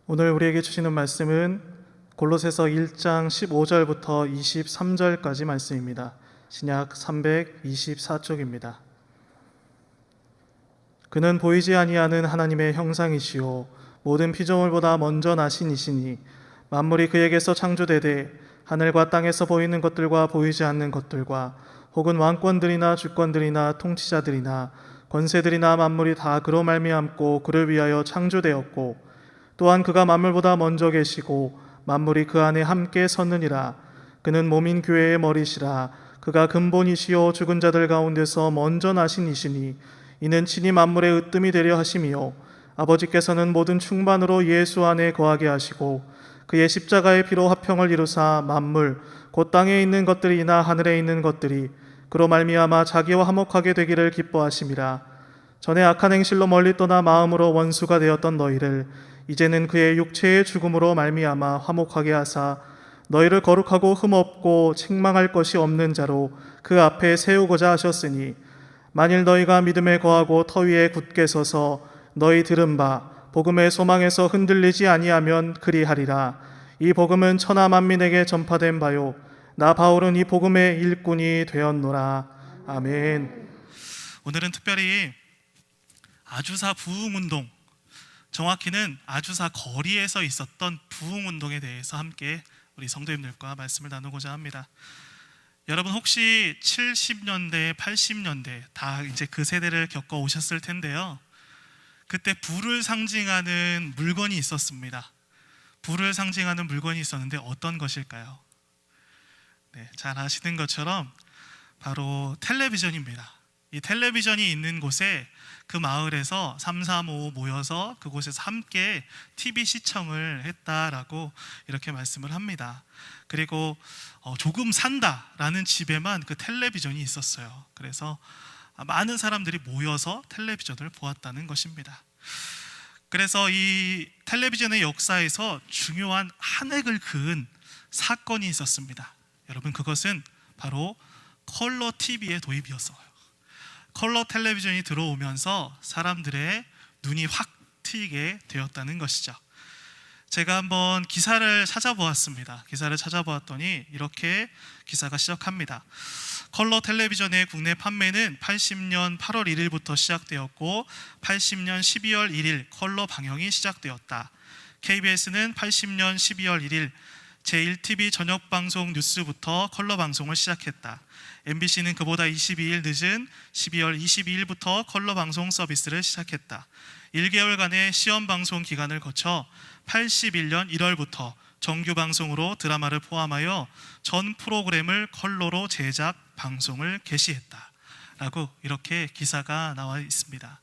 오늘 우리에게 주시는 말씀은 골로새서 1장 15절부터 23절까지 말씀입니다. 신약 324쪽입니다. 그는 보이지 아니하는 하나님의 형상이시요 모든 피조물보다 먼저 나신 이시니 만물이 그에게서 창조되되 하늘과 땅에서 보이는 것들과 보이지 않는 것들과 혹은 왕권들이나 주권들이나 통치자들이나 권세들이나 만물이 다 그로 말미암고 그를 위하여 창조되었고 또한 그가 만물보다 먼저 계시고 만물이 그 안에 함께 섰느니라. 그는 몸인 교회의 머리시라. 그가 근본이시요 죽은 자들 가운데서 먼저 나신 이시니 이는 친히 만물의 으뜸이 되려 하심이요 아버지께서는 모든 충만으로 예수 안에 거하게 하시고 그의 십자가의 피로 화평을 이루사 만물 곧 땅에 있는 것들이나 하늘에 있는 것들이 그로 말미암아 자기와 화목하게 되기를 기뻐하심이라. 전에 악한 행실로 멀리 떠나 마음으로 원수가 되었던 너희를 이제는 그의 육체의 죽음으로 말미암아 화목하게 하사 너희를 거룩하고 흠없고 책망할 것이 없는 자로 그 앞에 세우고자 하셨으니 만일 너희가 믿음에 거하고 터 위에 굳게 서서 너희 들은 바 복음의 소망에서 흔들리지 아니하면 그리하리라. 이 복음은 천하 만민에게 전파된 바요 나 바울은 이 복음의 일꾼이 되었노라. 아멘. 오늘은 특별히 아주사 부흥운동, 정확히는 아주사 거리에서 있었던 부흥운동에 대해서 함께 우리 성도님들과 말씀을 나누고자 합니다. 여러분 혹시 70년대, 80년대 다 이제 그 세대를 겪어 오셨을 텐데요. 그때 불을 상징하는 물건이 있었습니다. 불을 상징하는 물건이 있었는데 어떤 것일까요? 네, 잘 아시는 것처럼 바로 텔레비전입니다. 이 텔레비전이 있는 곳에 그 마을에서 335 모여서 그곳에서 함께 TV 시청을 했다라고 이렇게 말씀을 합니다. 그리고 조금 산다라는 집에만 그 텔레비전이 있었어요. 그래서 많은 사람들이 모여서 텔레비전을 보았다는 것입니다. 그래서 이 텔레비전의 역사에서 중요한 한 획을 그은 사건이 있었습니다. 여러분, 그것은 바로 컬러 TV의 도입이었어요. 컬러 텔레비전이 들어오면서 사람들의 눈이 확 트이게 되었다는 것이죠. 제가 한번 기사를 찾아보았습니다. 기사를 찾아보았더니 이렇게 기사가 시작합니다. 컬러 텔레비전의 국내 판매는 80년 8월 1일부터 시작되었고 80년 12월 1일 컬러 방영이 시작되었다. KBS는 80년 12월 1일 제1TV 저녁 방송 뉴스부터 컬러 방송을 시작했다. MBC는 그보다 22일 늦은 12월 22일부터 컬러 방송 서비스를 시작했다. 1개월간의 시험 방송 기간을 거쳐 81년 1월부터 정규 방송으로 드라마를 포함하여 전 프로그램을 컬러로 제작 방송을 개시했다. 라고 이렇게 기사가 나와 있습니다.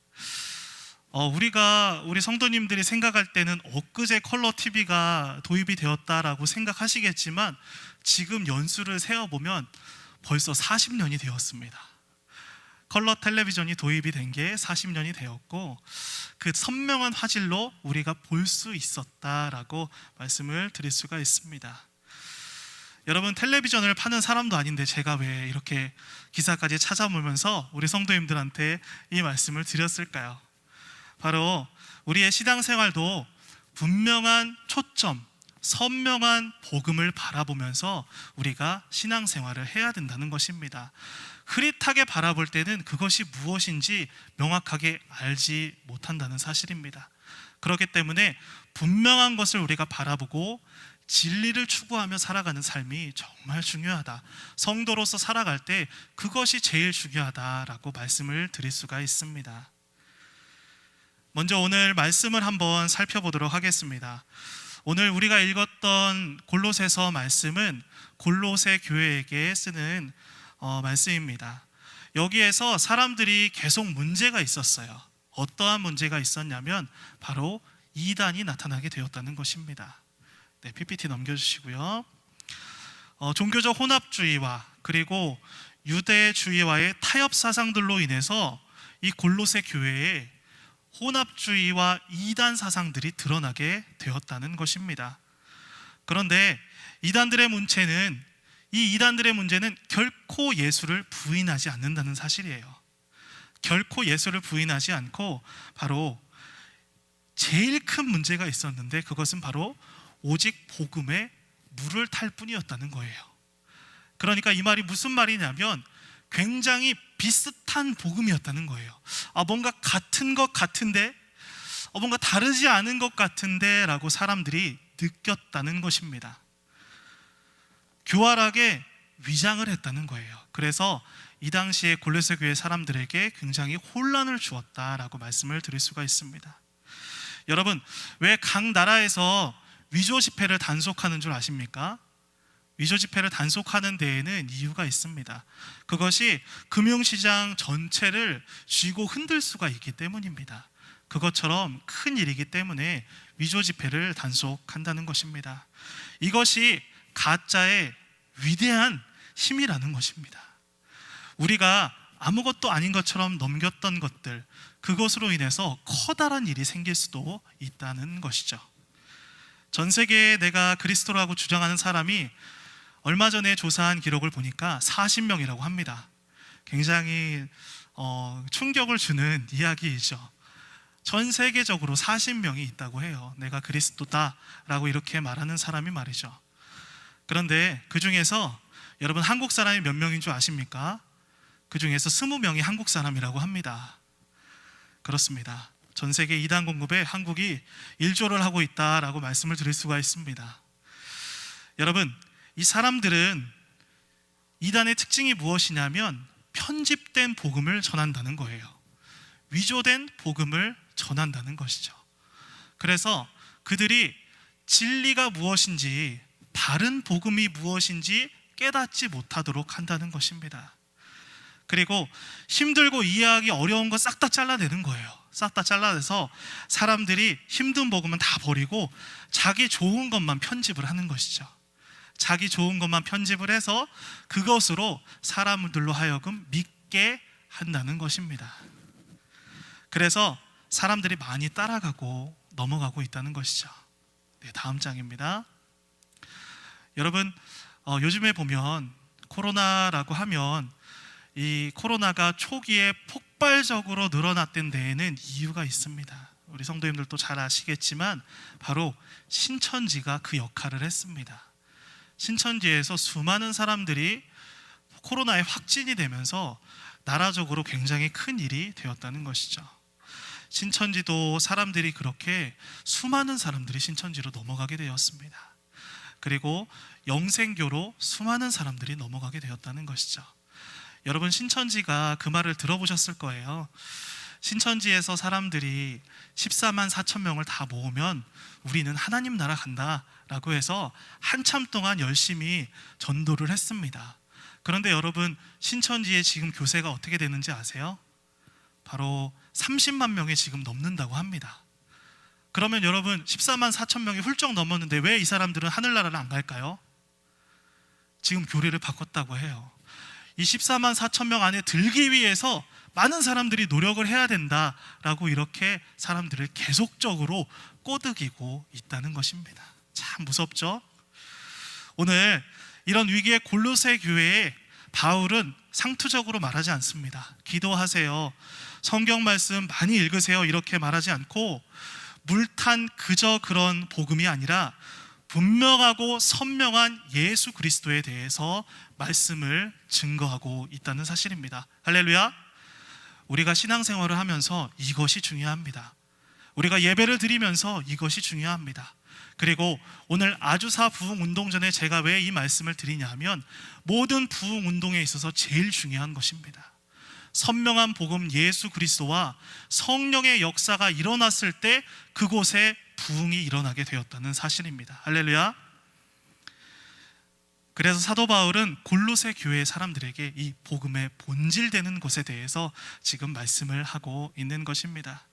우리 성도님들이 생각할 때는 엊그제 컬러 TV가 도입이 되었다라고 생각하시겠지만 지금 연수를 세어보면 벌써 40년이 되었습니다. 컬러 텔레비전이 도입이 된 게 40년이 되었고 그 선명한 화질로 우리가 볼 수 있었다라고 말씀을 드릴 수가 있습니다. 여러분, 텔레비전을 파는 사람도 아닌데 제가 왜 이렇게 기사까지 찾아보면서 우리 성도님들한테 이 말씀을 드렸을까요? 바로 우리의 신앙생활도 분명한 초점, 선명한 복음을 바라보면서 우리가 신앙생활을 해야 된다는 것입니다. 흐릿하게 바라볼 때는 그것이 무엇인지 명확하게 알지 못한다는 사실입니다. 그렇기 때문에 분명한 것을 우리가 바라보고 진리를 추구하며 살아가는 삶이 정말 중요하다. 성도로서 살아갈 때 그것이 제일 중요하다라고 말씀을 드릴 수가 있습니다. 먼저 오늘 말씀을 한번 살펴보도록 하겠습니다. 오늘 우리가 읽었던 골로새서 말씀은 골로새 교회에게 쓰는 말씀입니다. 여기에서 사람들이 계속 문제가 있었어요. 어떠한 문제가 있었냐면 바로 이단이 나타나게 되었다는 것입니다. 네, PPT 넘겨주시고요. 종교적 혼합주의와 그리고 유대주의와의 타협 사상들로 인해서 이 골로새 교회에 혼합주의와 이단 사상들이 드러나게 되었다는 것입니다. 그런데 이 이단들의 문제는 결코 예수를 부인하지 않는다는 사실이에요. 결코 예수를 부인하지 않고 바로 제일 큰 문제가 있었는데 그것은 바로 오직 복음에 물을 탈 뿐이었다는 거예요. 그러니까 이 말이 무슨 말이냐면 굉장히 비슷한 복음이었다는 거예요. 뭔가 같은 것 같은데, 뭔가 다르지 않은 것 같은데 라고 사람들이 느꼈다는 것입니다. 교활하게 위장을 했다는 거예요. 그래서 이 당시에 골로새 교회 사람들에게 굉장히 혼란을 주었다라고 말씀을 드릴 수가 있습니다. 여러분, 왜 각 나라에서 위조 지폐를 단속하는 줄 아십니까? 위조 지폐를 단속하는 데에는 이유가 있습니다. 그것이 금융시장 전체를 쥐고 흔들 수가 있기 때문입니다. 그것처럼 큰 일이기 때문에 위조 지폐를 단속한다는 것입니다. 이것이 가짜의 위대한 힘이라는 것입니다. 우리가 아무것도 아닌 것처럼 넘겼던 것들, 그것으로 인해서 커다란 일이 생길 수도 있다는 것이죠. 전 세계에 내가 그리스도라고 주장하는 사람이 얼마 전에 조사한 기록을 보니까 40명이라고 합니다. 굉장히 충격을 주는 이야기이죠. 전 세계적으로 40명이 있다고 해요. 내가 그리스도다라고 이렇게 말하는 사람이 말이죠. 그런데 그 중에서 여러분 한국 사람이 몇 명인 줄 아십니까? 그 중에서 20명이 한국 사람이라고 합니다. 그렇습니다. 전 세계 이단 공급에 한국이 일조를 하고 있다라고 말씀을 드릴 수가 있습니다. 여러분, 이 사람들은 이단의 특징이 무엇이냐면 편집된 복음을 전한다는 거예요. 위조된 복음을 전한다는 것이죠. 그래서 그들이 진리가 무엇인지, 바른 복음이 무엇인지 깨닫지 못하도록 한다는 것입니다. 그리고 힘들고 이해하기 어려운 거 싹 다 잘라내는 거예요. 싹 다 잘라내서 사람들이 힘든 복음은 다 버리고 자기 좋은 것만 편집을 하는 것이죠. 자기 좋은 것만 편집을 해서 그것으로 사람들로 하여금 믿게 한다는 것입니다. 그래서 사람들이 많이 따라가고 넘어가고 있다는 것이죠. 네, 다음 장입니다. 여러분, 요즘에 보면 코로나라고 하면 이 코로나가 초기에 폭발적으로 늘어났던 데에는 이유가 있습니다. 우리 성도님들도 잘 아시겠지만 바로 신천지가 그 역할을 했습니다. 신천지에서 수많은 사람들이 코로나에 확진이 되면서 나라적으로 굉장히 큰 일이 되었다는 것이죠. 신천지도 사람들이 그렇게 수많은 사람들이 신천지로 넘어가게 되었습니다. 그리고 영생교로 수많은 사람들이 넘어가게 되었다는 것이죠. 여러분, 신천지가 그 말을 들어보셨을 거예요. 신천지에서 사람들이 14만 4천 명을 다 모으면 우리는 하나님 나라 간다라고 해서 한참 동안 열심히 전도를 했습니다. 그런데 여러분, 신천지의 지금 교세가 어떻게 되는지 아세요? 바로 30만 명이 지금 넘는다고 합니다. 그러면 여러분, 14만 4천 명이 훌쩍 넘었는데 왜 이 사람들은 하늘나라를 안 갈까요? 지금 교리를 바꿨다고 해요. 이 14만 4천 명 안에 들기 위해서 많은 사람들이 노력을 해야 된다라고 이렇게 사람들을 계속적으로 꼬드기고 있다는 것입니다. 참 무섭죠? 오늘 이런 위기의 골로새 교회에 바울은 상투적으로 말하지 않습니다. 기도하세요, 성경 말씀 많이 읽으세요, 이렇게 말하지 않고 물탄 그저 그런 복음이 아니라 분명하고 선명한 예수 그리스도에 대해서 말씀을 증거하고 있다는 사실입니다. 할렐루야. 우리가 신앙생활을 하면서 이것이 중요합니다. 우리가 예배를 드리면서 이것이 중요합니다. 그리고 오늘 아주사 부흥운동 전에 제가 왜 이 말씀을 드리냐면 모든 부흥운동에 있어서 제일 중요한 것입니다. 선명한 복음 예수 그리스도와 성령의 역사가 일어났을 때 그곳에 부흥이 일어나게 되었다는 사실입니다. 할렐루야. 그래서 사도 바울은 골로새 교회 사람들에게 이 복음의 본질되는 것에 대해서 지금 말씀을 하고 있는 것입니다.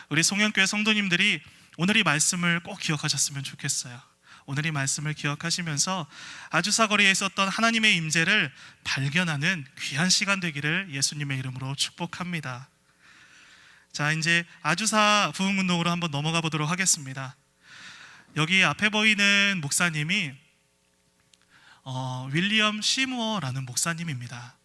우리 송영교회 성도님들이 오늘 이 말씀을 꼭 기억하셨으면 좋겠어요. 오늘 이 말씀을 기억하시면서 아주사 거리에 있었던 하나님의 임재를 발견하는 귀한 시간 되기를 예수님의 이름으로 축복합니다. 자, 이제 아주사 부흥운동으로 한번 넘어가 보도록 하겠습니다. 여기 앞에 보이는 목사님이 윌리엄 시무어라는 목사님입니다.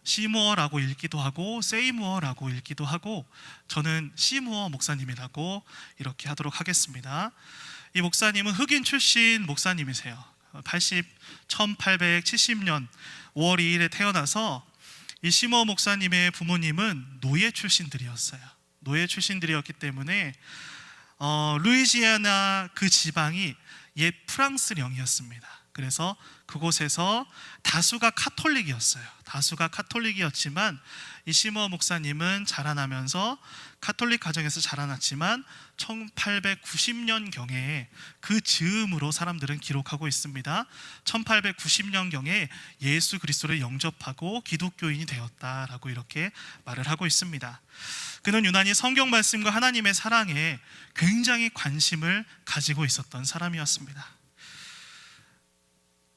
시무어라고 읽기도 하고 세이무어라고 읽기도 하고 저는 시무어 목사님이라고 이렇게 하도록 하겠습니다. 이 목사님은 흑인 출신 목사님이세요. 1870년 5월 2일에 태어나서 이 시무어 목사님의 부모님은 노예 출신들이었어요. 노예 출신들이었기 때문에 루이지애나 그 지방이 옛 프랑스령이었습니다. 그래서 그곳에서 다수가 카톨릭이었어요. 다수가 카톨릭이었지만 이 시무어 목사님은 자라나면서 카톨릭 가정에서 자라났지만 1890년경에 그 즈음으로 사람들은 기록하고 있습니다. 1890년경에 예수 그리스도를 영접하고 기독교인이 되었다라고 이렇게 말을 하고 있습니다. 그는 유난히 성경 말씀과 하나님의 사랑에 굉장히 관심을 가지고 있었던 사람이었습니다.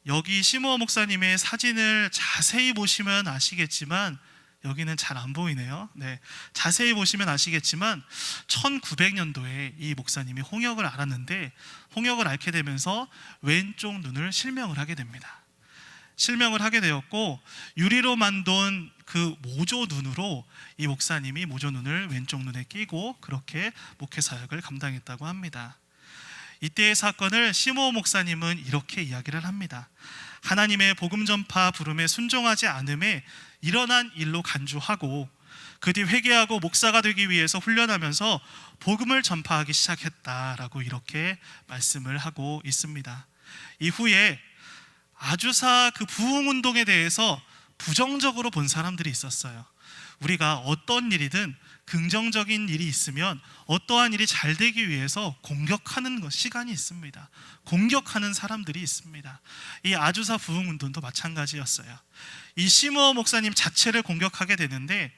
여기 시무어 목사님의 사진을 자세히 보시면 아시겠지만 여기는 잘 안 보이네요. 네, 자세히 보시면 아시겠지만 1900년도에 이 목사님이 홍역을 앓았는데 홍역을 앓게 되면서 왼쪽 눈을 실명을 하게 됩니다. 실명을 하게 되었고 유리로 만든 그 모조 눈으로 이 목사님이 모조 눈을 왼쪽 눈에 끼고 그렇게 목회 사역을 감당했다고 합니다. 이때의 사건을 시무어 목사님은 이렇게 이야기를 합니다. 하나님의 복음 전파 부름에 순종하지 않음에 일어난 일로 간주하고 그 뒤 회개하고 목사가 되기 위해서 훈련하면서 복음을 전파하기 시작했다라고 이렇게 말씀을 하고 있습니다. 이후에 아주사 그 부흥운동에 대해서 부정적으로 본 사람들이 있었어요. 우리가 어떤 일이든 긍정적인 일이 있으면 어떠한 일이 잘 되기 위해서 공격하는 시간이 있습니다. 공격하는 사람들이 있습니다. 이 아주사 부흥운동도 마찬가지였어요. 이 시무어 목사님 자체를 공격하게 되는데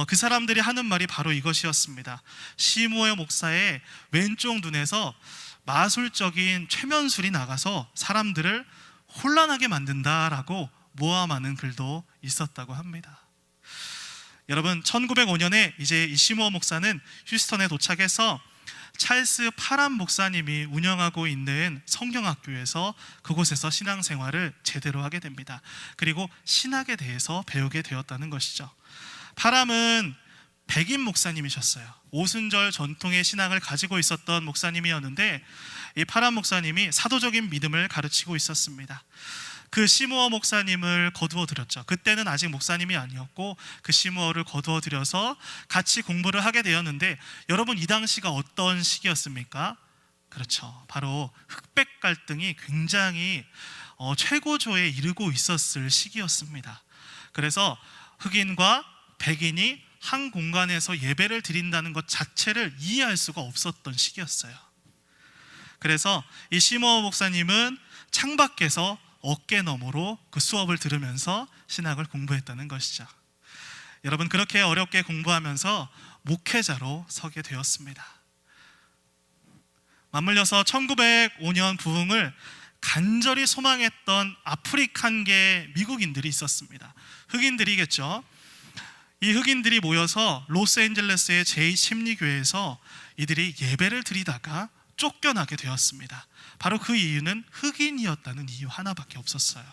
그 사람들이 하는 말이 바로 이것이었습니다. 시무어 목사의 왼쪽 눈에서 마술적인 최면술이 나가서 사람들을 혼란하게 만든다라고 모함하는 글도 있었다고 합니다. 여러분 1905년에 이제 이 시무어 목사는 휴스턴에 도착해서 찰스 파람 목사님이 운영하고 있는 성경학교에서 그곳에서 신앙생활을 제대로 하게 됩니다. 그리고 신학에 대해서 배우게 되었다는 것이죠. 파람은 백인 목사님이셨어요. 오순절 전통의 신앙을 가지고 있었던 목사님이었는데 이 파람 목사님이 사도적인 믿음을 가르치고 있었습니다. 그 시무어 목사님을 거두어 들였죠. 그때는 아직 목사님이 아니었고 그 시무어를 거두어 들여서 같이 공부를 하게 되었는데 여러분 이 당시가 어떤 시기였습니까? 그렇죠. 바로 흑백 갈등이 굉장히 최고조에 이르고 있었을 시기였습니다. 그래서 흑인과 백인이 한 공간에서 예배를 드린다는 것 자체를 이해할 수가 없었던 시기였어요. 그래서 이 시무어 목사님은 창밖에서 어깨너머로 그 수업을 들으면서 신학을 공부했다는 것이죠. 여러분 그렇게 어렵게 공부하면서 목회자로 서게 되었습니다. 맞물려서 1905년 부흥을 간절히 소망했던 아프리칸계 미국인들이 있었습니다. 흑인들이겠죠. 이 흑인들이 모여서 로스앤젤레스의 제2심리교회에서 이들이 예배를 드리다가 쫓겨나게 되었습니다. 바로 그 이유는 흑인이었다는 이유 하나밖에 없었어요.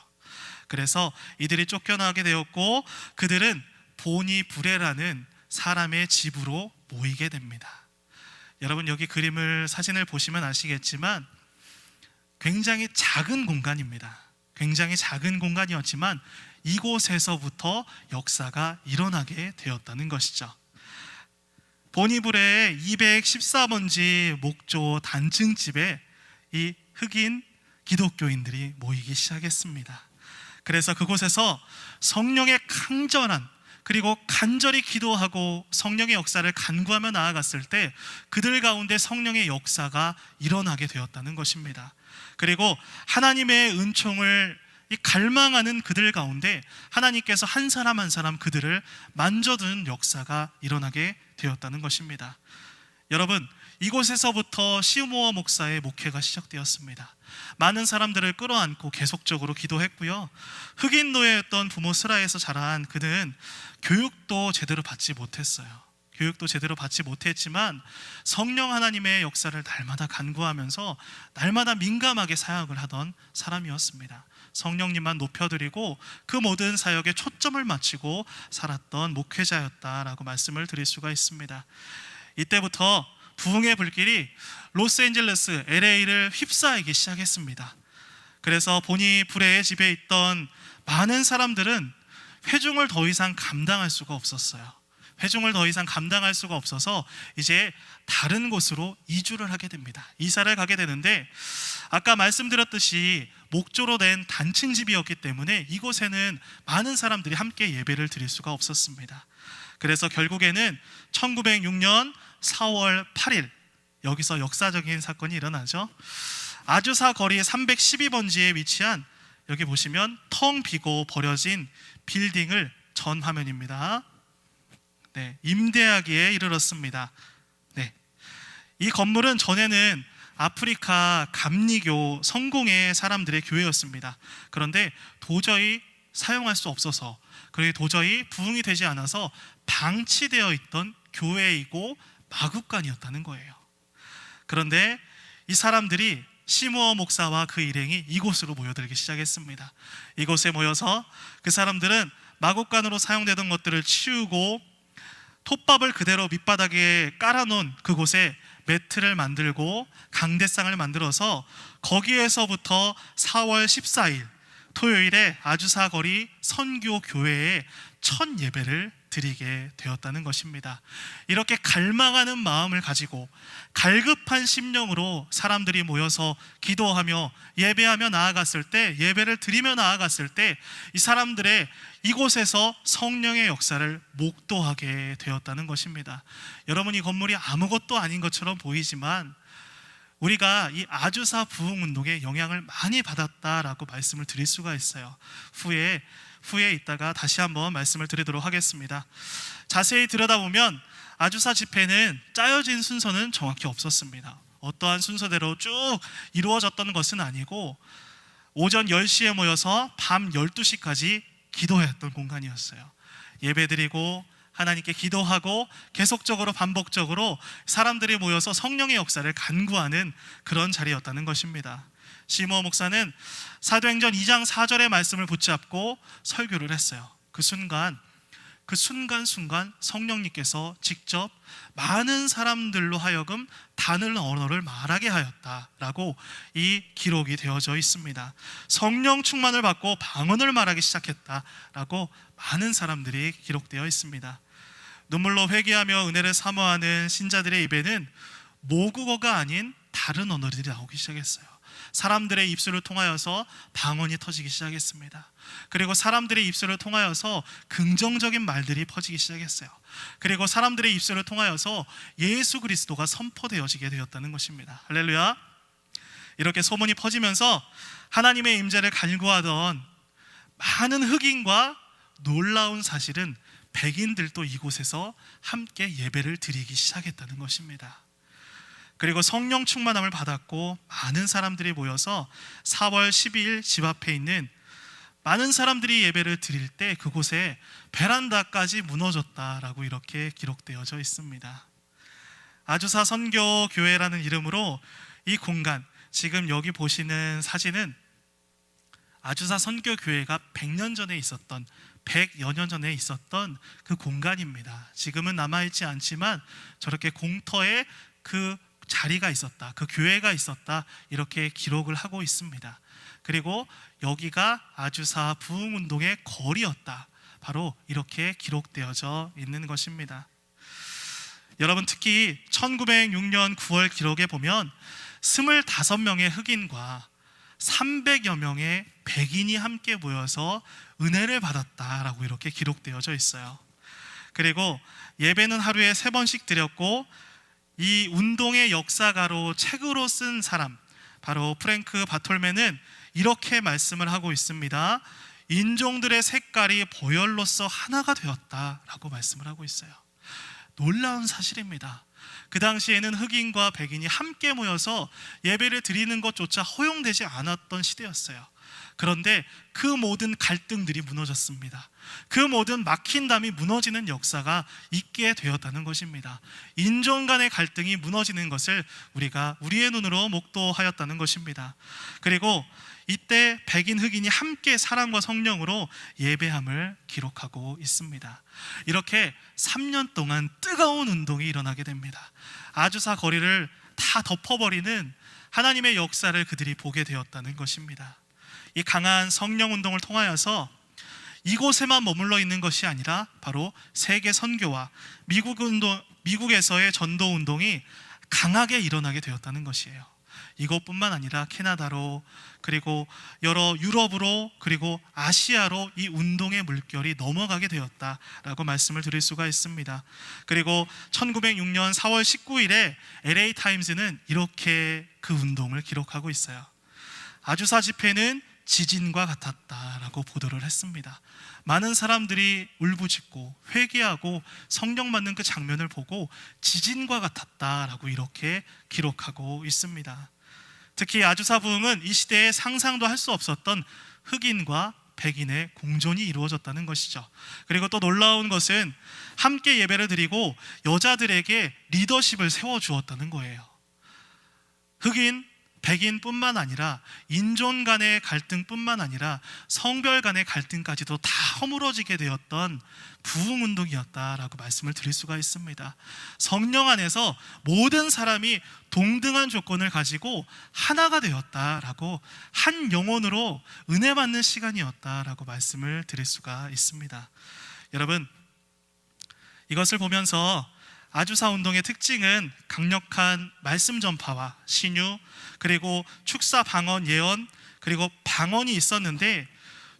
그래서 이들이 쫓겨나게 되었고 그들은 보니브레라는 사람의 집으로 모이게 됩니다. 여러분 여기 사진을 보시면 아시겠지만 굉장히 작은 공간입니다. 굉장히 작은 공간이었지만 이곳에서부터 역사가 일어나게 되었다는 것이죠. 보니브레의 214번지 목조 단층집에 이 흑인 기독교인들이 모이기 시작했습니다. 그래서 그곳에서 성령의 강전한 그리고 간절히 기도하고 성령의 역사를 간구하며 나아갔을 때 그들 가운데 성령의 역사가 일어나게 되었다는 것입니다. 그리고 하나님의 은총을 갈망하는 그들 가운데 하나님께서 한 사람 한 사람 그들을 만져드는 역사가 일어나게 되었다는 것입니다. 여러분 이곳에서부터 시무어 목사의 목회가 시작되었습니다. 많은 사람들을 끌어안고 계속적으로 기도했고요. 흑인 노예였던 부모 슬하에서 자란 그는 교육도 제대로 받지 못했어요. 교육도 제대로 받지 못했지만 성령 하나님의 역사를 날마다 간구하면서 날마다 민감하게 사역을 하던 사람이었습니다. 성령님만 높여드리고 그 모든 사역에 초점을 맞추고 살았던 목회자였다라고 말씀을 드릴 수가 있습니다. 이때부터 부흥의 불길이 로스앤젤레스, LA를 휩싸이기 시작했습니다. 그래서 본이 불의 집에 있던 많은 사람들은 회중을 더 이상 감당할 수가 없었어요. 회중을 더 이상 감당할 수가 없어서 이제 다른 곳으로 이주를 하게 됩니다. 이사를 가게 되는데 아까 말씀드렸듯이 목조로 된 단층 집이었기 때문에 이곳에는 많은 사람들이 함께 예배를 드릴 수가 없었습니다. 그래서 결국에는 1906년 4월 8일 여기서 역사적인 사건이 일어나죠. 아주사 거리 312번지에 위치한 여기 보시면 텅 비고 버려진 빌딩을 전 화면입니다. 네, 임대하기에 이르렀습니다. 네, 이 건물은 전에는 아프리카 감리교 성공의 사람들의 교회였습니다. 그런데 도저히 사용할 수 없어서, 그리고 도저히 부흥이 되지 않아서 방치되어 있던 교회이고 마구간이었다는 거예요. 그런데 이 사람들이 시므어 목사와 그 일행이 이곳으로 모여들기 시작했습니다. 이곳에 모여서 그 사람들은 마구간으로 사용되던 것들을 치우고 톱밥을 그대로 밑바닥에 깔아놓은 그곳에 매트를 만들고 강대상을 만들어서 거기에서부터 4월 14일 토요일에 아주사 거리 선교 교회에 첫 예배를 드리게 되었다는 것입니다. 이렇게 갈망하는 마음을 가지고 갈급한 심령으로 사람들이 모여서 기도하며 예배하며 나아갔을 때, 예배를 드리며 나아갔을 때 이 사람들의 이곳에서 성령의 역사를 목도하게 되었다는 것입니다. 여러분, 이 건물이 아무것도 아닌 것처럼 보이지만 우리가 이 아주사 부흥운동에 영향을 많이 받았다라고 말씀을 드릴 수가 있어요. 후에 있다가 다시 한번 말씀을 드리도록 하겠습니다. 자세히 들여다보면 아주사 집회는 짜여진 순서는 정확히 없었습니다. 어떠한 순서대로 쭉 이루어졌던 것은 아니고 오전 10시에 모여서 밤 12시까지 기도했던 공간이었어요. 예배드리고 하나님께 기도하고 계속적으로 반복적으로 사람들이 모여서 성령의 역사를 간구하는 그런 자리였다는 것입니다. 시므어 목사는 사도행전 2장 4절의 말씀을 붙잡고 설교를 했어요. 그 순간 성령님께서 직접 많은 사람들로 하여금 다른 언어를 말하게 하였다라고 이 기록이 되어져 있습니다. 성령 충만을 받고 방언을 말하기 시작했다라고 많은 사람들이 기록되어 있습니다. 눈물로 회개하며 은혜를 사모하는 신자들의 입에는 모국어가 아닌 다른 언어들이 나오기 시작했어요. 사람들의 입술을 통하여서 방언이 터지기 시작했습니다. 그리고 사람들의 입술을 통하여서 긍정적인 말들이 퍼지기 시작했어요. 그리고 사람들의 입술을 통하여서 예수 그리스도가 선포되어지게 되었다는 것입니다. 할렐루야. 이렇게 소문이 퍼지면서 하나님의 임재를 간구하던 많은 흑인과 놀라운 사실은 백인들도 이곳에서 함께 예배를 드리기 시작했다는 것입니다. 그리고 성령 충만함을 받았고 많은 사람들이 모여서 4월 12일 집 앞에 있는 많은 사람들이 예배를 드릴 때 그곳에 베란다까지 무너졌다라고 이렇게 기록되어져 있습니다. 아주사 선교교회라는 이름으로 이 공간, 지금 여기 보시는 사진은 아주사 선교교회가 100년 전에 있었던 100여 년 전에 있었던 그 공간입니다. 지금은 남아있지 않지만 저렇게 공터에 그 자리가 있었다, 그 교회가 있었다, 이렇게 기록을 하고 있습니다. 그리고 여기가 아주사 부흥운동의 거리였다, 바로 이렇게 기록되어져 있는 것입니다. 여러분, 특히 1906년 9월 기록에 보면 25명의 흑인과 300여 명의 백인이 함께 모여서 은혜를 받았다라고 이렇게 기록되어져 있어요. 그리고 예배는 하루에 3번씩 드렸고 이 운동의 역사가로 책으로 쓴 사람, 바로 프랭크 바톨메는 이렇게 말씀을 하고 있습니다. 인종들의 색깔이 보혈로서 하나가 되었다라고 말씀을 하고 있어요. 놀라운 사실입니다. 그 당시에는 흑인과 백인이 함께 모여서 예배를 드리는 것조차 허용되지 않았던 시대였어요. 그런데 그 모든 갈등들이 무너졌습니다. 그 모든 막힌 담이 무너지는 역사가 있게 되었다는 것입니다. 인종 간의 갈등이 무너지는 것을 우리가 우리의 눈으로 목도하였다는 것입니다. 그리고 이때 백인 흑인이 함께 사랑과 성령으로 예배함을 기록하고 있습니다. 이렇게 3년 동안 뜨거운 운동이 일어나게 됩니다. 아주사 거리를 다 덮어버리는 하나님의 역사를 그들이 보게 되었다는 것입니다. 이 강한 성령 운동을 통하여서 이곳에만 머물러 있는 것이 아니라 바로 세계 선교와 미국에서의 전도 운동이 강하게 일어나게 되었다는 것이에요. 이것뿐만 아니라 캐나다로, 그리고 여러 유럽으로, 그리고 아시아로 이 운동의 물결이 넘어가게 되었다라고 말씀을 드릴 수가 있습니다. 그리고 1906년 4월 19일에 LA 타임즈는 이렇게 그 운동을 기록하고 있어요. 아주사 집회는 지진과 같았다라고 보도를 했습니다. 많은 사람들이 울부짖고 회개하고 성령 받는 그 장면을 보고 지진과 같았다라고 이렇게 기록하고 있습니다. 특히 아주사 부흥은 이 시대에 상상도 할 수 없었던 흑인과 백인의 공존이 이루어졌다는 것이죠. 그리고 또 놀라운 것은 함께 예배를 드리고 여자들에게 리더십을 세워주었다는 거예요. 흑인, 백인뿐만 아니라 인종 간의 갈등뿐만 아니라 성별 간의 갈등까지도 다 허물어지게 되었던 부흥운동이었다라고 말씀을 드릴 수가 있습니다. 성령 안에서 모든 사람이 동등한 조건을 가지고 하나가 되었다라고, 한 영혼으로 은혜 받는 시간이었다라고 말씀을 드릴 수가 있습니다. 여러분, 이것을 보면서 아주사 운동의 특징은 강력한 말씀 전파와 신유, 그리고 축사, 방언, 예언, 그리고 방언이 있었는데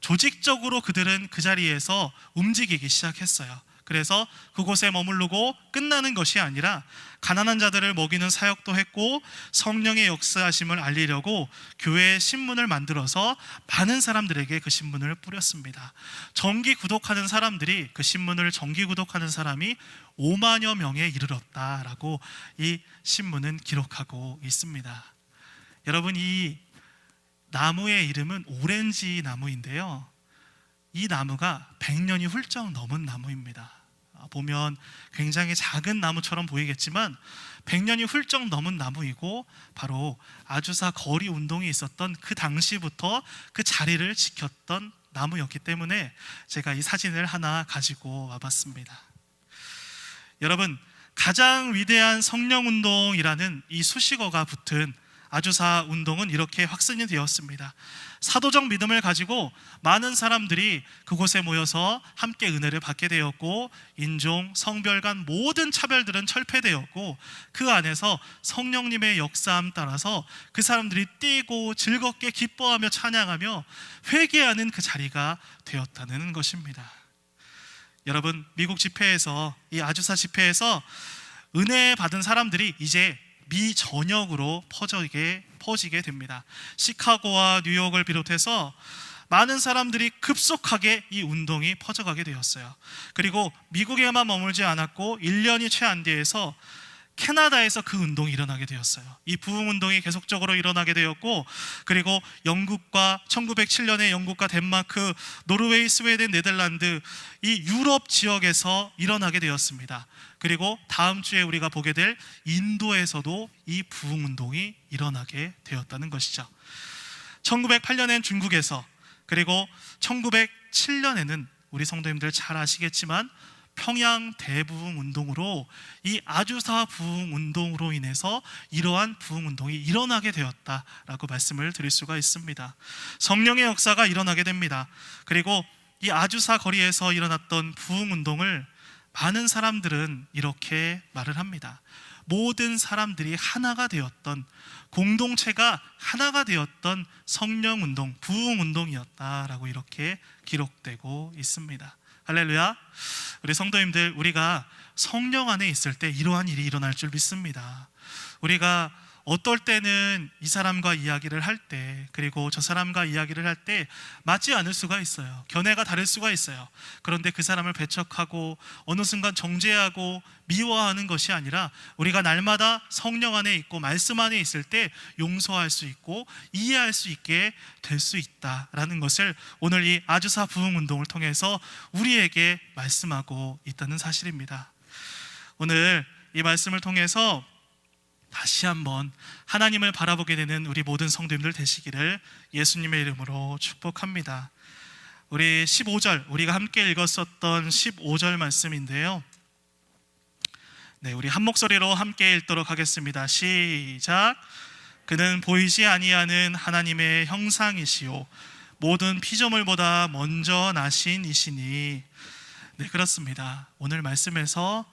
조직적으로 그들은 그 자리에서 움직이기 시작했어요. 그래서 그곳에 머무르고 끝나는 것이 아니라 가난한 자들을 먹이는 사역도 했고, 성령의 역사하심을 알리려고 교회의 신문을 만들어서 많은 사람들에게 그 신문을 뿌렸습니다. 정기 구독하는 사람들이, 그 신문을 정기 구독하는 사람이 5만여 명에 이르렀다라고 이 신문은 기록하고 있습니다. 여러분, 이 나무의 이름은 오렌지 나무인데요, 이 나무가 100년이 훌쩍 넘은 나무입니다. 보면 굉장히 작은 나무처럼 보이겠지만 100년이 훌쩍 넘은 나무이고, 바로 아주사 거리 운동이 있었던 그 당시부터 그 자리를 지켰던 나무였기 때문에 제가 이 사진을 하나 가지고 와봤습니다. 여러분, 가장 위대한 성령 운동이라는 이 수식어가 붙은 아주사 운동은 이렇게 확산이 되었습니다. 사도적 믿음을 가지고 많은 사람들이 그곳에 모여서 함께 은혜를 받게 되었고, 인종, 성별 간 모든 차별들은 철폐되었고, 그 안에서 성령님의 역사함 따라서 그 사람들이 뛰고 즐겁게 기뻐하며 찬양하며 회개하는 그 자리가 되었다는 것입니다. 여러분, 미국 집회에서, 이 아주사 집회에서 은혜 받은 사람들이 이제 미 전역으로 퍼지게 됩니다. 시카고와 뉴욕을 비롯해서 많은 사람들이 급속하게 이 운동이 퍼져가게 되었어요. 그리고 미국에만 머물지 않았고 1년이 채 안 돼서 캐나다에서 그 운동이 일어나게 되었어요. 이 부흥운동이 계속적으로 일어나게 되었고, 그리고 영국과 1907년에 영국과 덴마크, 노르웨이, 스웨덴, 네덜란드, 이 유럽 지역에서 일어나게 되었습니다. 그리고 다음 주에 우리가 보게 될 인도에서도 이 부흥운동이 일어나게 되었다는 것이죠. 1908년엔 중국에서, 그리고 1907년에는 우리 성도님들 잘 아시겠지만 평양 대부흥 운동으로, 이 아주사 부흥 운동으로 인해서 이러한 부흥 운동이 일어나게 되었다라고 말씀을 드릴 수가 있습니다. 성령의 역사가 일어나게 됩니다. 그리고 이 아주사 거리에서 일어났던 부흥 운동을 많은 사람들은 이렇게 말을 합니다. 모든 사람들이 하나가 되었던, 공동체가 하나가 되었던 성령 운동, 부흥 운동이었다라고 이렇게 기록되고 있습니다. 할렐루야. 우리 성도님들, 우리가 성령 안에 있을 때 이러한 일이 일어날 줄 믿습니다. 우리가 어떨 때는 이 사람과 이야기를 할 때, 그리고 저 사람과 이야기를 할 때 맞지 않을 수가 있어요. 견해가 다를 수가 있어요. 그런데 그 사람을 배척하고 어느 순간 정죄하고 미워하는 것이 아니라 우리가 날마다 성령 안에 있고 말씀 안에 있을 때 용서할 수 있고 이해할 수 있게 될 수 있다라는 것을 오늘 이 아주사 부흥 운동을 통해서 우리에게 말씀하고 있다는 사실입니다. 오늘 이 말씀을 통해서 다시 한번 하나님을 바라보게 되는 우리 모든 성도님들 되시기를 예수님의 이름으로 축복합니다. 우리 15절, 우리가 함께 읽었었던 15절 말씀인데요. 네, 우리 한 목소리로 함께 읽도록 하겠습니다. 시작. 그는 보이지 아니하는 하나님의 형상이시요 모든 피조물보다 먼저 나신 이시니. 네, 그렇습니다. 오늘 말씀에서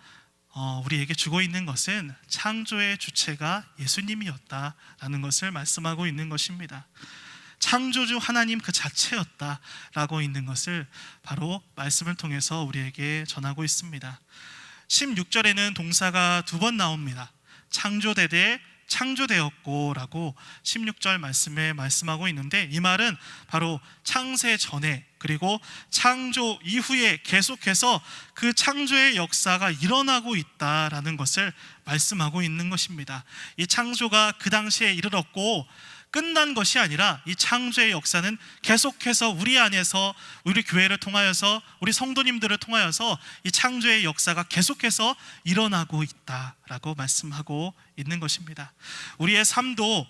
우리에게 주고 있는 것은 창조의 주체가 예수님이었다라는 것을 말씀하고 있는 것입니다. 창조주 하나님 그 자체였다라고 있는 것을 바로 말씀을 통해서 우리에게 전하고 있습니다. 16절에는 동사가 2번 나옵니다. 창조되되 창조되었고 라고 16절 말씀에 말씀하고 있는데, 이 말은 바로 창세 전에 그리고 창조 이후에 계속해서 그 창조의 역사가 일어나고 있다라는 것을 말씀하고 있는 것입니다. 이 창조가 그 당시에 이르렀고 끝난 것이 아니라 이 창조의 역사는 계속해서 우리 안에서, 우리 교회를 통하여서, 우리 성도님들을 통하여서 이 창조의 역사가 계속해서 일어나고 있다라고 말씀하고 있는 것입니다. 우리의 삶도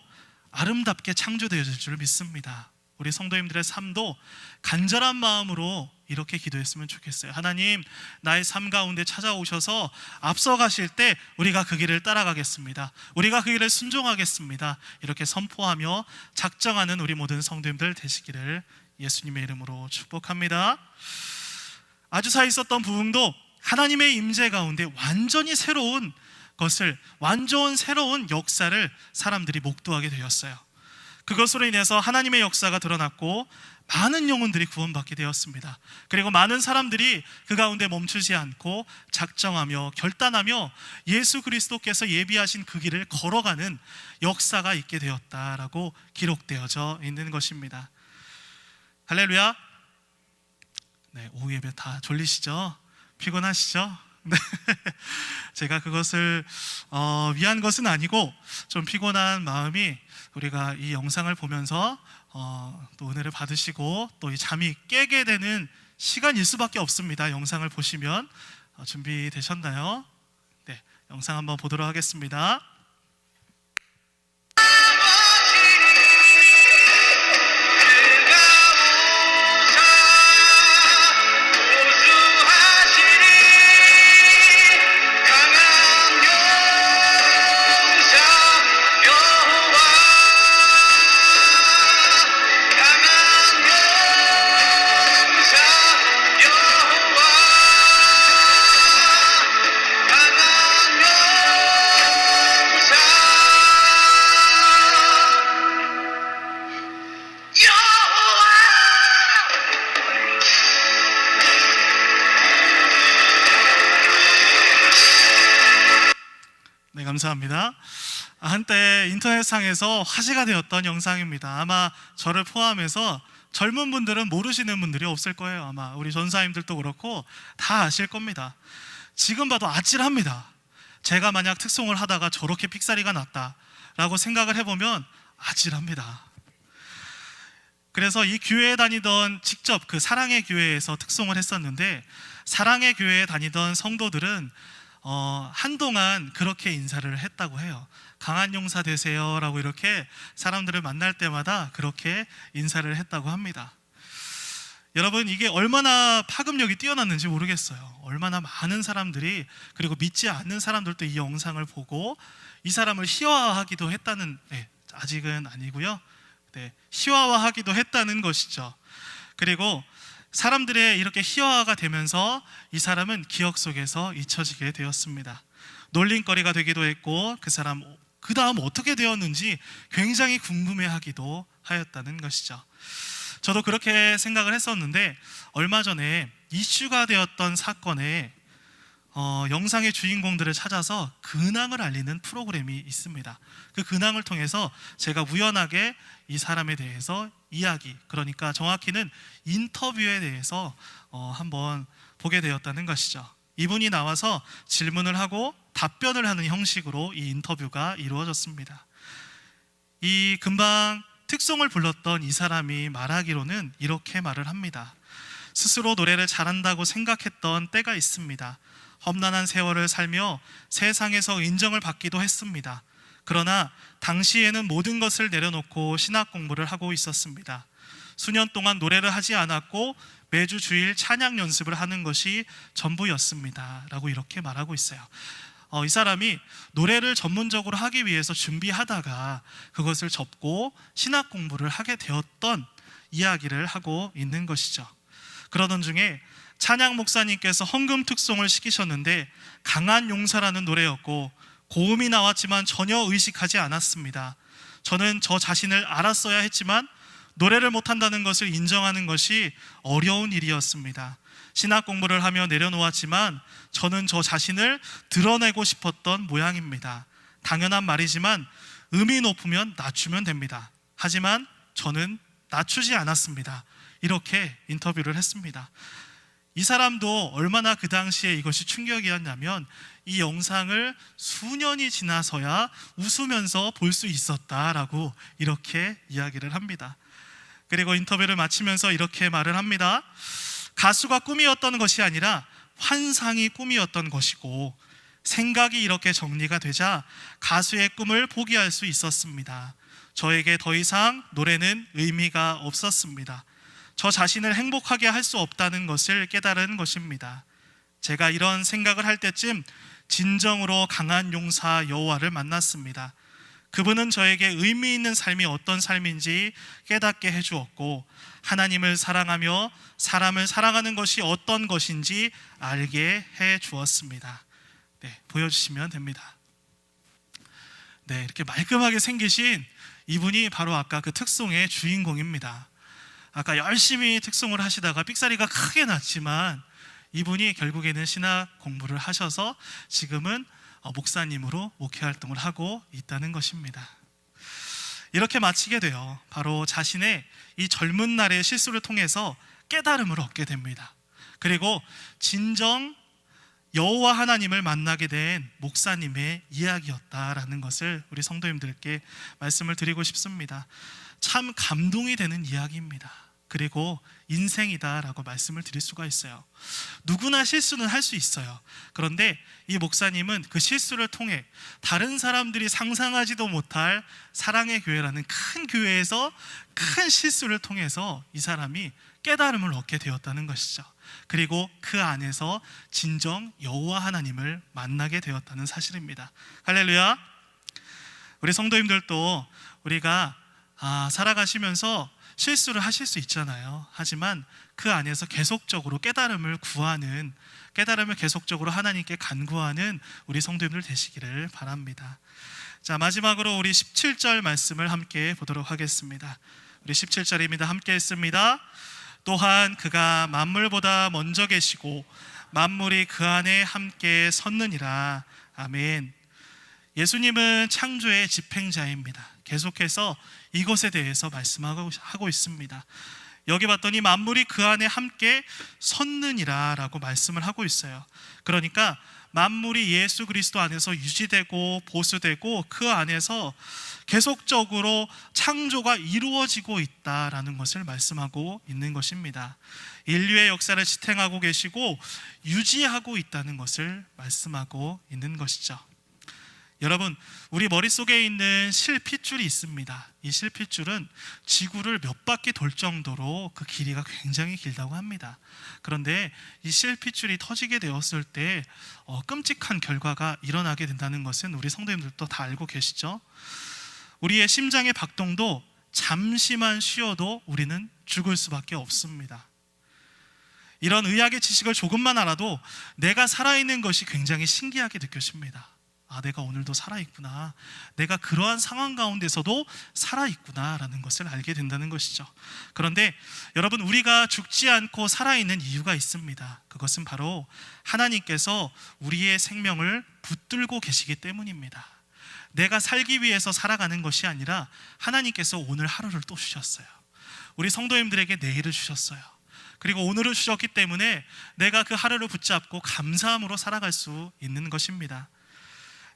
아름답게 창조되어질 줄 믿습니다. 우리 성도님들의 삶도 간절한 마음으로 이렇게 기도했으면 좋겠어요. 하나님, 나의 삶 가운데 찾아오셔서 앞서가실 때 우리가 그 길을 따라가겠습니다. 우리가 그 길을 순종하겠습니다. 이렇게 선포하며 작정하는 우리 모든 성도님들 되시기를 예수님의 이름으로 축복합니다. 아주사 있었던 부흥도 하나님의 임재 가운데 완전히 새로운 것을, 완전 새로운 역사를 사람들이 목도하게 되었어요. 그것으로 인해서 하나님의 역사가 드러났고 많은 영혼들이 구원받게 되었습니다. 그리고 많은 사람들이 그 가운데 멈추지 않고 작정하며 결단하며 예수 그리스도께서 예비하신 그 길을 걸어가는 역사가 있게 되었다라고 기록되어져 있는 것입니다. 할렐루야. 네, 오후 예배 다 졸리시죠? 피곤하시죠? 네. 제가 그것을 위한 것은 아니고 좀 피곤한 마음이 우리가 이 영상을 보면서 또 은혜를 받으시고 또 이 잠이 깨게 되는 시간일 수밖에 없습니다. 영상을 보시면 준비되셨나요? 네, 영상 한번 보도록 하겠습니다. 네, 감사합니다. 한때 인터넷상에서 화제가 되었던 영상입니다. 아마 저를 포함해서 젊은 분들은 모르시는 분들이 없을 거예요. 아마 우리 전사님들도 그렇고 다 아실 겁니다. 지금 봐도 아찔합니다. 제가 만약 특송을 하다가 저렇게 픽사리가 났다라고 생각을 해보면 아찔합니다. 그래서 이 교회에 다니던, 직접 그 사랑의 교회에서 특송을 했었는데, 사랑의 교회에 다니던 성도들은 한동안 그렇게 인사를 했다고 해요. 강한 용사 되세요 라고 이렇게 사람들을 만날 때마다 그렇게 인사를 했다고 합니다. 여러분, 이게 얼마나 파급력이 뛰어났는지 모르겠어요. 얼마나 많은 사람들이, 그리고 믿지 않는 사람들도 이 영상을 보고 이 사람을 희화화하기도 했다는, 네, 아직은 아니고요. 네, 희화화하기도 했다는 것이죠. 그리고 사람들의 이렇게 희화화가 되면서 이 사람은 기억 속에서 잊혀지게 되었습니다. 놀림거리가 되기도 했고, 그 사람 그 다음 어떻게 되었는지 굉장히 궁금해하기도 하였다는 것이죠. 저도 그렇게 생각을 했었는데, 얼마 전에 이슈가 되었던 사건에 영상의 주인공들을 찾아서 근황을 알리는 프로그램이 있습니다. 그 근황을 통해서 제가 우연하게 이 사람에 대해서 이야기, 그러니까 정확히는 인터뷰에 대해서 한번 보게 되었다는 것이죠. 이분이 나와서 질문을 하고 답변을 하는 형식으로 이 인터뷰가 이루어졌습니다. 이 금방 특송을 불렀던 이 사람이 말하기로는 이렇게 말을 합니다. 스스로 노래를 잘한다고 생각했던 때가 있습니다. 험난한 세월을 살며 세상에서 인정을 받기도 했습니다. 그러나 당시에는 모든 것을 내려놓고 신학 공부를 하고 있었습니다. 수년 동안 노래를 하지 않았고 매주 주일 찬양 연습을 하는 것이 전부였습니다. 라고 이렇게 말하고 있어요. 이 사람이 노래를 전문적으로 하기 위해서 준비하다가 그것을 접고 신학 공부를 하게 되었던 이야기를 하고 있는 것이죠. 그러던 중에 찬양 목사님께서 헌금 특송을 시키셨는데 강한 용사라는 노래였고 고음이 나왔지만 전혀 의식하지 않았습니다. 저는 저 자신을 알았어야 했지만 노래를 못한다는 것을 인정하는 것이 어려운 일이었습니다. 신학 공부를 하며 내려놓았지만 저는 저 자신을 드러내고 싶었던 모양입니다. 당연한 말이지만 음이 높으면 낮추면 됩니다. 하지만 저는 낮추지 않았습니다. 이렇게 인터뷰를 했습니다. 이 사람도 얼마나 그 당시에 이것이 충격이었냐면 이 영상을 수년이 지나서야 웃으면서 볼 수 있었다라고 이렇게 이야기를 합니다. 그리고 인터뷰를 마치면서 이렇게 말을 합니다. 가수가 꿈이었던 것이 아니라 환상이 꿈이었던 것이고 생각이 이렇게 정리가 되자 가수의 꿈을 포기할 수 있었습니다. 저에게 더 이상 노래는 의미가 없었습니다. 저 자신을 행복하게 할 수 없다는 것을 깨달은 것입니다. 제가 이런 생각을 할 때쯤 진정으로 강한 용사 여호와를 만났습니다. 그분은 저에게 의미 있는 삶이 어떤 삶인지 깨닫게 해주었고 하나님을 사랑하며 사람을 사랑하는 것이 어떤 것인지 알게 해주었습니다. 네, 보여주시면 됩니다. 네, 이렇게 말끔하게 생기신 이분이 바로 아까 그 특송의 주인공입니다. 아까 열심히 특송을 하시다가 삑사리가 크게 났지만 이분이 결국에는 신학 공부를 하셔서 지금은 목사님으로 목회 활동을 하고 있다는 것입니다. 이렇게 마치게 돼요. 바로 자신의 이 젊은 날의 실수를 통해서 깨달음을 얻게 됩니다. 그리고 진정 여호와 하나님을 만나게 된 목사님의 이야기였다라는 것을 우리 성도님들께 말씀을 드리고 싶습니다. 참 감동이 되는 이야기입니다. 그리고 인생이다라고 말씀을 드릴 수가 있어요. 누구나 실수는 할 수 있어요. 그런데 이 목사님은 그 실수를 통해 다른 사람들이 상상하지도 못할 사랑의 교회라는 큰 교회에서 큰 실수를 통해서 이 사람이 깨달음을 얻게 되었다는 것이죠. 그리고 그 안에서 진정 여호와 하나님을 만나게 되었다는 사실입니다. 할렐루야. 우리 성도님들도 우리가 살아가시면서 실수를 하실 수 있잖아요. 하지만 그 안에서 계속적으로 깨달음을 구하는, 깨달음을 계속적으로 하나님께 간구하는 우리 성도님들 되시기를 바랍니다. 자, 마지막으로 우리 17절 말씀을 함께 보도록 하겠습니다. 우리 17절입니다. 함께 했습니다. 또한 그가 만물보다 먼저 계시고 만물이 그 안에 함께 섰느니라. 아멘. 예수님은 창조의 집행자입니다. 계속해서 이것에 대해서 말씀하고 있습니다. 여기 봤더니 만물이 그 안에 함께 섰느니라 라고 말씀을 하고 있어요. 그러니까 만물이 예수 그리스도 안에서 유지되고 보수되고 그 안에서 계속적으로 창조가 이루어지고 있다라는 것을 말씀하고 있는 것입니다. 인류의 역사를 지탱하고 계시고 유지하고 있다는 것을 말씀하고 있는 것이죠. 여러분, 우리 머릿속에 있는 실핏줄이 있습니다. 이 실핏줄은 지구를 몇 바퀴 돌 정도로 그 길이가 굉장히 길다고 합니다. 그런데 이 실핏줄이 터지게 되었을 때 끔찍한 결과가 일어나게 된다는 것은 우리 성도님들도 다 알고 계시죠? 우리의 심장의 박동도 잠시만 쉬어도 우리는 죽을 수밖에 없습니다. 이런 의학의 지식을 조금만 알아도 내가 살아있는 것이 굉장히 신기하게 느껴집니다. 내가 오늘도 살아있구나, 내가 그러한 상황 가운데서도 살아있구나라는 것을 알게 된다는 것이죠. 그런데 여러분, 우리가 죽지 않고 살아있는 이유가 있습니다. 그것은 바로 하나님께서 우리의 생명을 붙들고 계시기 때문입니다. 내가 살기 위해서 살아가는 것이 아니라 하나님께서 오늘 하루를 또 주셨어요. 우리 성도님들에게 내일을 주셨어요. 그리고 오늘을 주셨기 때문에 내가 그 하루를 붙잡고 감사함으로 살아갈 수 있는 것입니다.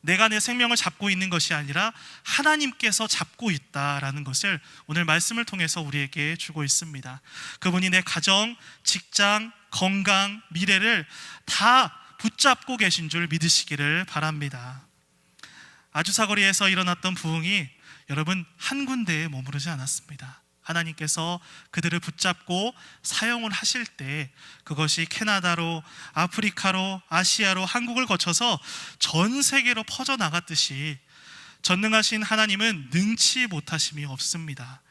내가 내 생명을 잡고 있는 것이 아니라 하나님께서 잡고 있다라는 것을 오늘 말씀을 통해서 우리에게 주고 있습니다. 그분이 내 가정, 직장, 건강, 미래를 다 붙잡고 계신 줄 믿으시기를 바랍니다. 아주사 거리에서 일어났던 부흥이 여러분 한 군데에 머무르지 않았습니다. 하나님께서 그들을 붙잡고 사용을 하실 때 그것이 캐나다로, 아프리카로, 아시아로, 한국을 거쳐서 전 세계로 퍼져나갔듯이 전능하신 하나님은 능치 못하심이 없습니다.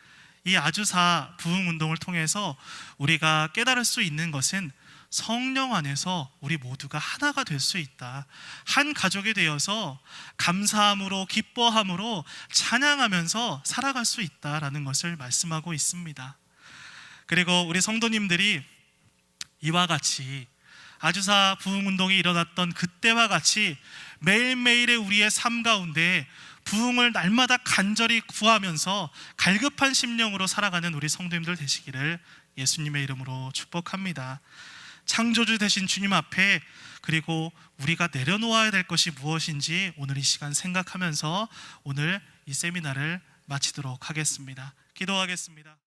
이 아주사 부흥운동을 통해서 우리가 깨달을 수 있는 것은 성령 안에서 우리 모두가 하나가 될 수 있다. 한 가족이 되어서 감사함으로, 기뻐함으로, 찬양하면서 살아갈 수 있다라는 것을 말씀하고 있습니다. 그리고 우리 성도님들이 이와 같이 아주사 부흥운동이 일어났던 그때와 같이 매일매일의 우리의 삶 가운데 부흥을 날마다 간절히 구하면서 갈급한 심령으로 살아가는 우리 성도님들 되시기를 예수님의 이름으로 축복합니다. 창조주 되신 주님 앞에, 그리고 우리가 내려놓아야 될 것이 무엇인지 오늘 이 시간 생각하면서 오늘 이 세미나를 마치도록 하겠습니다. 기도하겠습니다.